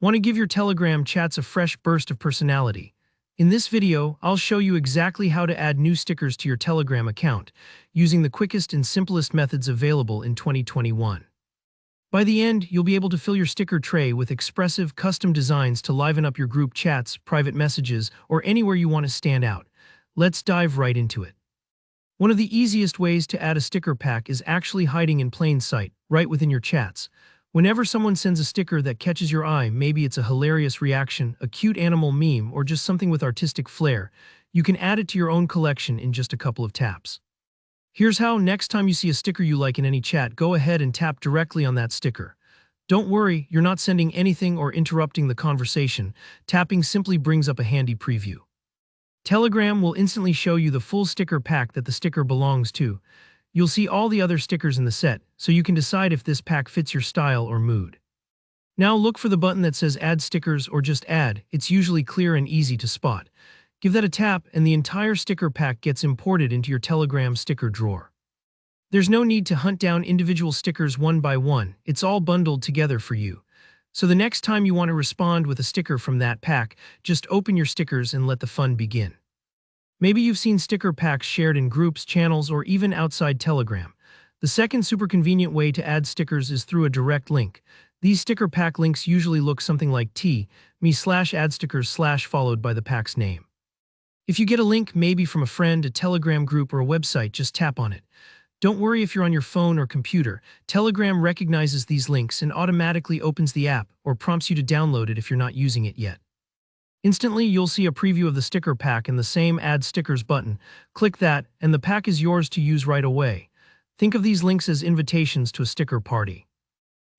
Want to give your Telegram chats a fresh burst of personality? In this video, I'll show you exactly how to add new stickers to your Telegram account, using the quickest and simplest methods available in 2021. By the end, you'll be able to fill your sticker tray with expressive, custom designs to liven up your group chats, private messages, or anywhere you want to stand out. Let's dive right into it. One of the easiest ways to add a sticker pack is actually hiding in plain sight, right within your chats. Whenever someone sends a sticker that catches your eye, maybe it's a hilarious reaction, a cute animal meme, or just something with artistic flair, you can add it to your own collection in just a couple of taps. Here's how: next time you see a sticker you like in any chat, go ahead and tap directly on that sticker. Don't worry, you're not sending anything or interrupting the conversation. Tapping simply brings up a handy preview. Telegram will instantly show you the full sticker pack that the sticker belongs to. You'll see all the other stickers in the set, so you can decide if this pack fits your style or mood. Now look for the button that says Add Stickers or just Add. It's usually clear and easy to spot. Give that a tap and the entire sticker pack gets imported into your Telegram sticker drawer. There's no need to hunt down individual stickers one by one. It's all bundled together for you. So the next time you want to respond with a sticker from that pack, just open your stickers and let the fun begin. Maybe you've seen sticker packs shared in groups, channels, or even outside Telegram. The second super convenient way to add stickers is through a direct link. These sticker pack links usually look something like t.me/addstickers/ followed by the pack's name. If you get a link, maybe from a friend, a Telegram group, or a website, just tap on it. Don't worry if you're on your phone or computer. Telegram recognizes these links and automatically opens the app or prompts you to download it if you're not using it yet. Instantly, you'll see a preview of the sticker pack and the same Add Stickers button. Click that, and the pack is yours to use right away. Think of these links as invitations to a sticker party.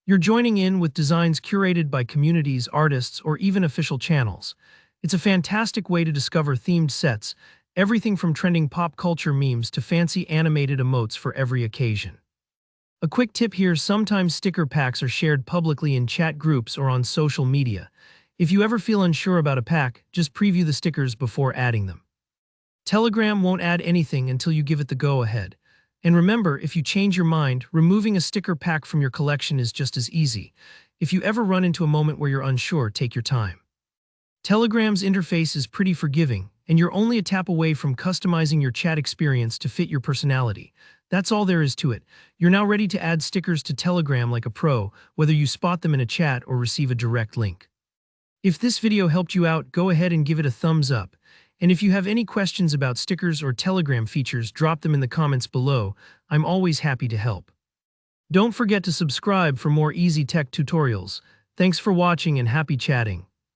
You're joining in with designs curated by communities, artists, or even official channels. It's a fantastic way to discover themed sets, everything from trending pop culture memes to fancy animated emotes for every occasion. A quick tip here: sometimes sticker packs are shared publicly in chat groups or on social media. If you ever feel unsure about a pack, just preview the stickers before adding them. Telegram won't add anything until you give it the go-ahead. And remember, if you change your mind, removing a sticker pack from your collection is just as easy. If you ever run into a moment where you're unsure, take your time. Telegram's interface is pretty forgiving, and you're only a tap away from customizing your chat experience to fit your personality. That's all there is to it. You're now ready to add stickers to Telegram like a pro, whether you spot them in a chat or receive a direct link. If this video helped you out, go ahead and give it a thumbs up. And if you have any questions about stickers or Telegram features, drop them in the comments below. I'm always happy to help. Don't forget to subscribe for more easy tech tutorials. Thanks for watching and happy chatting.